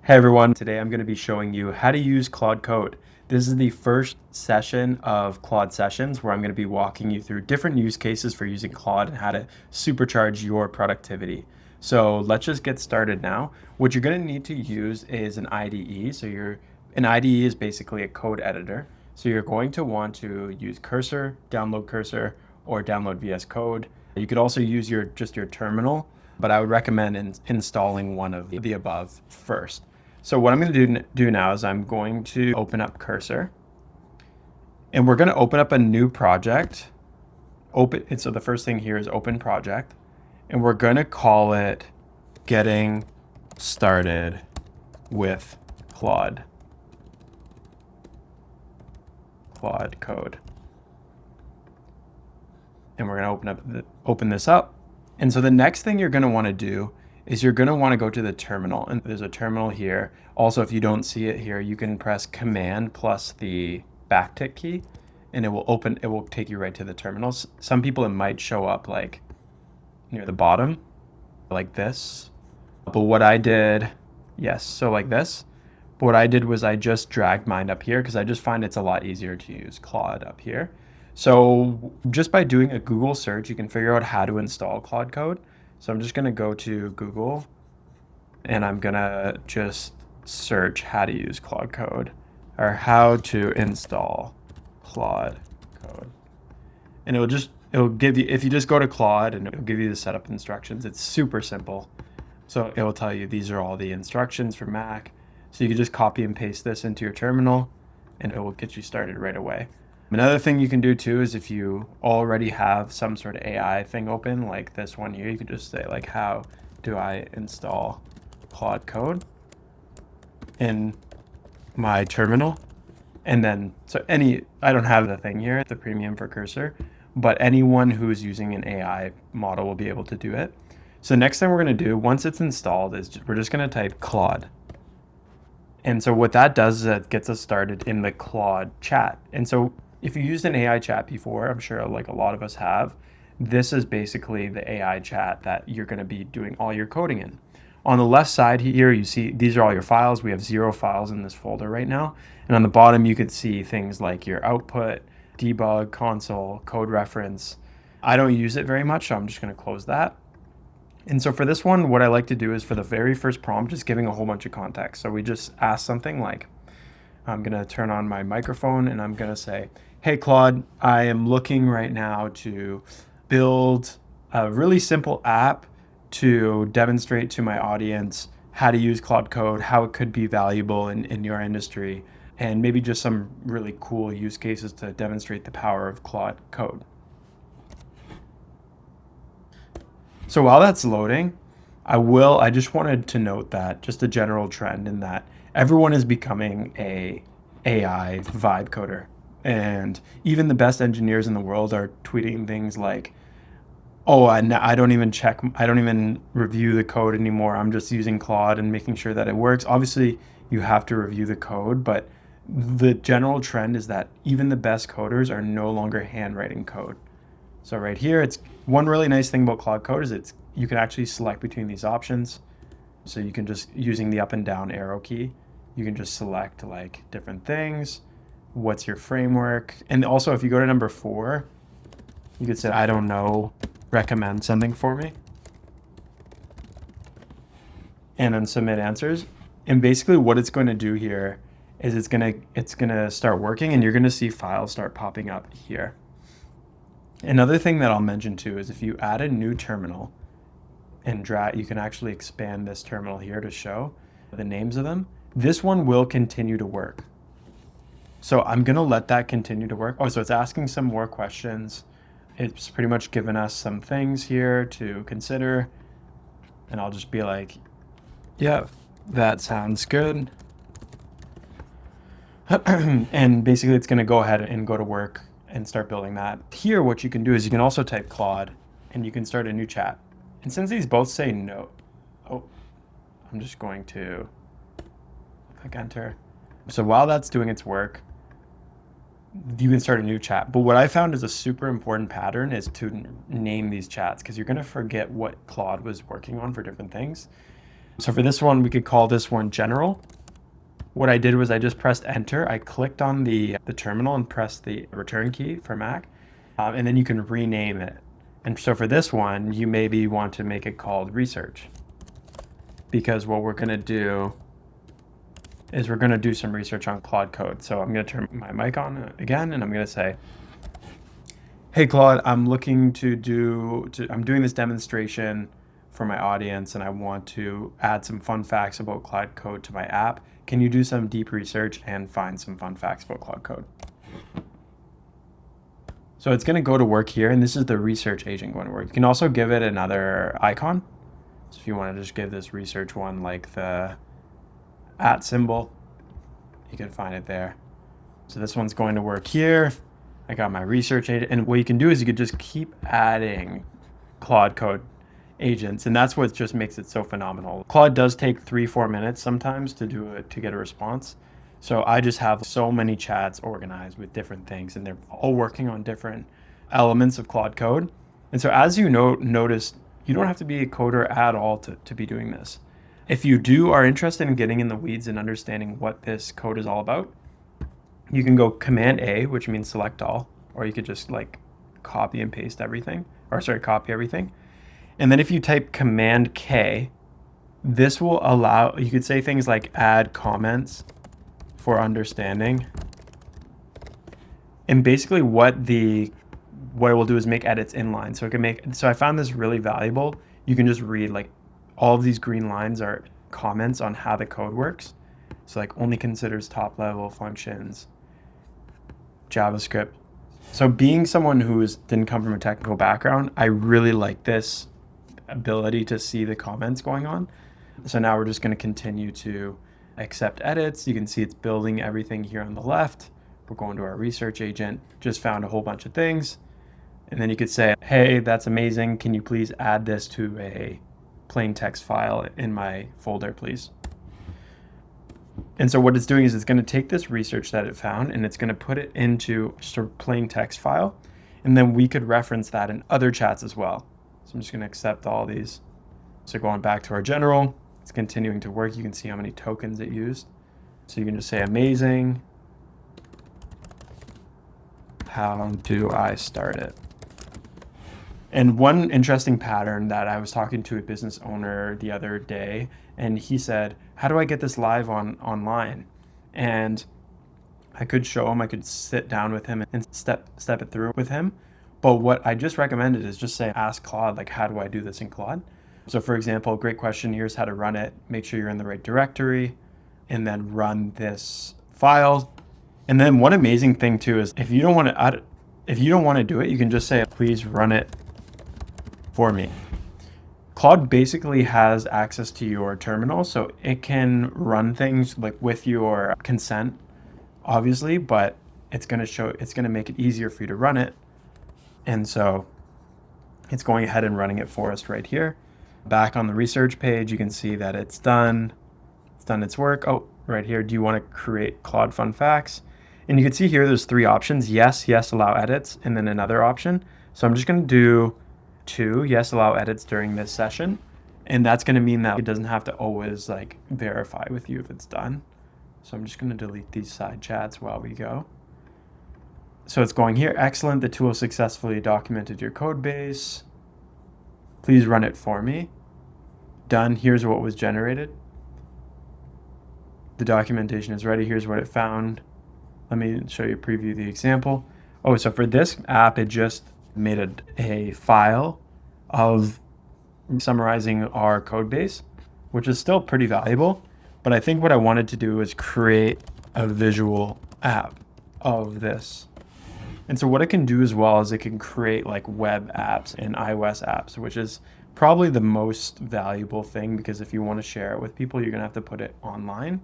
Hey everyone, today I'm going to be showing you how to use Claude Code. This is the first session of Claude Sessions where I'm going to be walking you through different use cases for using Claude and how to supercharge your productivity. So let's just get started now. What you're going to need to use is an IDE. An IDE is basically a code editor. So you're going to want to use Cursor, download Cursor, or download VS Code. You could also use just your terminal, but I would recommend installing one of the above first. So what I'm going to do now is I'm going to open up Cursor, and we're going to open up a new project. So the first thing here is open project, and we're going to call it Getting Started with Claude Code. And we're going to open this up. And so the next thing you're going to want to do is you're going to want to go to the terminal, and there's a terminal here. Also, if you don't see it here, you can press Command plus the backtick key, and it will take you right to the terminals. Some people, it might show up like near the bottom, like this. But what I did, so like this. But what I did was I just dragged mine up here because I just find it's a lot easier to use Claude up here. So just by doing a Google search, you can figure out how to install Claude Code. So I'm just going to go to Google, and I'm going to just search how to use Claude Code, or how to install Claude Code. And it'll give you, if you just go to Claude, and it'll give you the setup instructions. It's super simple. So it will tell you these are all the instructions for Mac. So you can just copy and paste this into your terminal, and it will get you started right away. Another thing you can do too is if you already have some sort of AI thing open, like this one here, you could just say like, how do I install Claude Code in my terminal? And then, I don't have the thing here, the premium for Cursor, but anyone who's using an AI model will be able to do it. So next thing we're going to do, once it's installed, is we're just going to type Claude. And so what that does is it gets us started in the Claude chat. And so if you used an AI chat before, I'm sure like a lot of us have, this is basically the AI chat that you're going to be doing all your coding in. On the left side here, you see these are all your files. We have 0 files in this folder right now. And on the bottom, you could see things like your output, debug, console, code reference. I don't use it very much, so I'm just going to close that. And so for this one, what I like to do is for the very first prompt, just giving a whole bunch of context. So we just ask something like, I'm going to turn on my microphone and I'm going to say, hey, Claude, I am looking right now to build a really simple app to demonstrate to my audience how to use Claude Code, how it could be valuable in your industry, and maybe just some really cool use cases to demonstrate the power of Claude Code. So while that's loading, I just wanted to note that just a general trend in that everyone is becoming a AI vibe coder. And even the best engineers in the world are tweeting things like, oh, I don't even review the code anymore. I'm just using Claude and making sure that it works. Obviously, you have to review the code, but the general trend is that even the best coders are no longer handwriting code. So right here, it's one really nice thing about Claude Code is you can actually select between these options. So you can just, using the up and down arrow key, you can just select like different things. What's your framework? And also if you go to number 4, you could say, I don't know, recommend something for me. And then submit answers. And basically what it's going to do here is it's going to start working, and you're going to see files start popping up here. Another thing that I'll mention too is if you add a new terminal and drag, you can actually expand this terminal here to show the names of them. This one will continue to work. So I'm going to let that continue to work. Oh, so it's asking some more questions. It's pretty much given us some things here to consider. And I'll just be like, yeah, that sounds good. And basically it's going to go ahead and go to work and start building that. Here, what you can do is you can also type Claude and you can start a new chat. And since these both say no, I'm just going to click enter. So while that's doing its work, you can start a new chat. But what I found is a super important pattern is to name these chats, because you're going to forget what Claude was working on for different things. So for this one, we could call this one general. What I did was I just pressed enter. I clicked on the terminal and pressed the return key for Mac, and then you can rename it. And so for this one, you maybe want to make it called research, because what we're going to do is we're going to do some research on Claude Code. So I'm going to turn my mic on again, and I'm going to say, hey, Claude, I'm doing this demonstration for my audience, and I want to add some fun facts about Claude Code to my app. Can you do some deep research and find some fun facts about Claude Code? So it's going to go to work here, and this is the research agent going to work. You can also give it another icon. So if you want to just give this research one like the @ symbol, you can find it there. So this one's going to work here. I got my research agent, and what you can do is you could just keep adding Claude Code agents, and that's what just makes it so phenomenal. Claude does take 3-4 minutes sometimes to get a response. So I just have so many chats organized with different things, and they're all working on different elements of Claude Code. And so as you notice, you don't have to be a coder at all to be doing this. If you are interested in getting in the weeds and understanding what this code is all about, you can go Command A, which means select all, or you could just like copy everything. And then if you type Command K, this will allow, you could say things like add comments for understanding. And basically what it will do is make edits inline. So I found this really valuable. You can just read like all of these green lines are comments on how the code works. So like only considers top level functions, JavaScript. So being someone who didn't come from a technical background, I really like this ability to see the comments going on. So now we're just going to continue to accept edits. You can see it's building everything here on the left. We're going to our research agent, just found a whole bunch of things. And then you could say, hey, that's amazing. Can you please add this to a plain text file in my folder, please? And so what it's doing is it's going to take this research that it found and it's going to put it into just a plain text file. And then we could reference that in other chats as well. So I'm just going to accept all these. So going back to our general, it's continuing to work. You can see how many tokens it used. So you can just say amazing. How do I start it? And one interesting pattern that I was talking to a business owner the other day, and he said, how do I get this live online? And I could show him, I could sit down with him and step it through with him. But what I just recommended is just say, ask Claude, like, how do I do this in Claude? So for example, great question, here's how to run it. Make sure you're in the right directory and then run this file. And then one amazing thing too is if you don't want to do it, you can just say, please run it for me. Claude basically has access to your terminal, so it can run things like with your consent, obviously, but it's going to make it easier for you to run it. And so it's going ahead and running it for us right here. Back on the research page, you can see that it's done its work. Oh, right here, do you want to create Claude fun facts? And you can see here there's 3 options. Yes, allow edits, and then another option. So I'm just going to do 2, yes, allow edits during this session. And that's going to mean that it doesn't have to always like verify with you if it's done. So I'm just going to delete these side chats while we go. So it's going here. Excellent. The tool successfully documented your code base. Please run it for me. Done. Here's what was generated. The documentation is ready. Here's what it found. Let me show you a preview of the example. Oh, so for this app, it just made a file of summarizing our code base, which is still pretty valuable. But I think what I wanted to do is create a visual app of this. And so what it can do as well is it can create like web apps and iOS apps, which is probably the most valuable thing, because if you want to share it with people, you're going to have to put it online.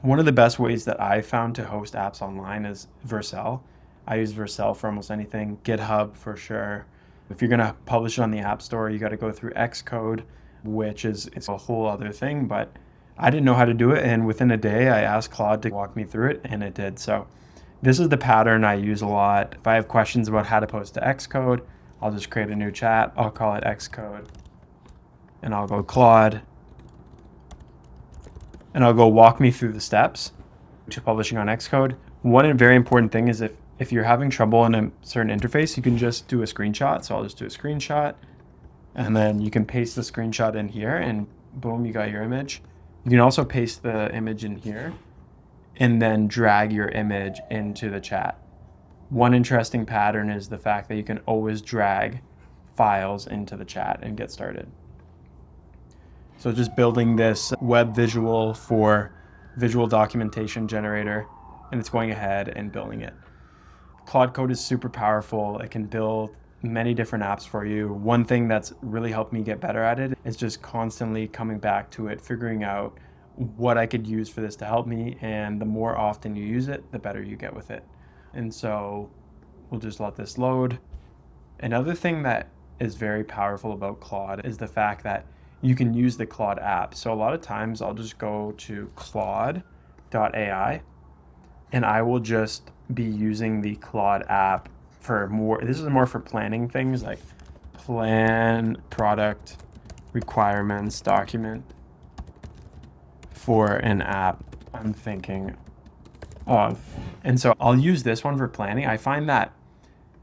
One of the best ways that I found to host apps online is Vercel. I use Vercel for almost anything. GitHub for sure. If you're going to publish it on the App Store, you got to go through Xcode, which it's a whole other thing, but I didn't know how to do it. And within a day, I asked Claude to walk me through it, and it did. So this is the pattern I use a lot. If I have questions about how to post to Xcode, I'll just create a new chat. I'll call it Xcode, and I'll go Claude, and I'll go walk me through the steps to publishing on Xcode. One very important thing is if you're having trouble in a certain interface, you can just do a screenshot. So I'll just do a screenshot, and then you can paste the screenshot in here, and boom, you got your image. You can also paste the image in here and then drag your image into the chat. One interesting pattern is the fact that you can always drag files into the chat and get started. So just building this web visual for visual documentation generator, and it's going ahead and building it. Claude Code is super powerful. It can build many different apps for you. One thing that's really helped me get better at it is just constantly coming back to it, figuring out what I could use for this to help me. And the more often you use it, the better you get with it. And so we'll just let this load. Another thing that is very powerful about Claude is the fact that you can use the Claude app. So a lot of times I'll just go to Claude.ai and I will just be using the Claude app for more. This is more for planning things like plan product requirements document for an app I'm thinking of. And so I'll use this one for planning. I find that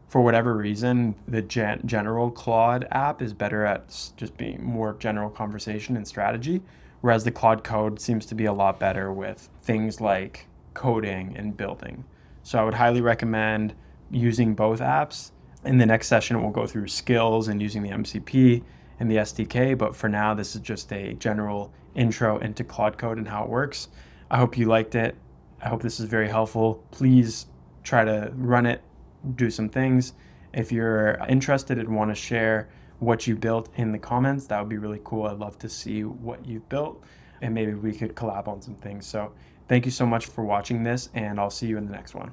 for whatever reason, the general Claude app is better at just being more general conversation and strategy, whereas the Claude Code seems to be a lot better with things like coding and building. So I would highly recommend using both apps. In the next session, we'll go through skills and using the MCP and the SDK, but for now, this is just a general intro into Claude Code and how it works. I hope you liked it. I hope this is very helpful. Please try to run it, do some things. If you're interested and want to share what you built in the comments, that would be really cool. I'd love to see what you've built, and maybe we could collab on some things. So thank you so much for watching this, and I'll see you in the next one.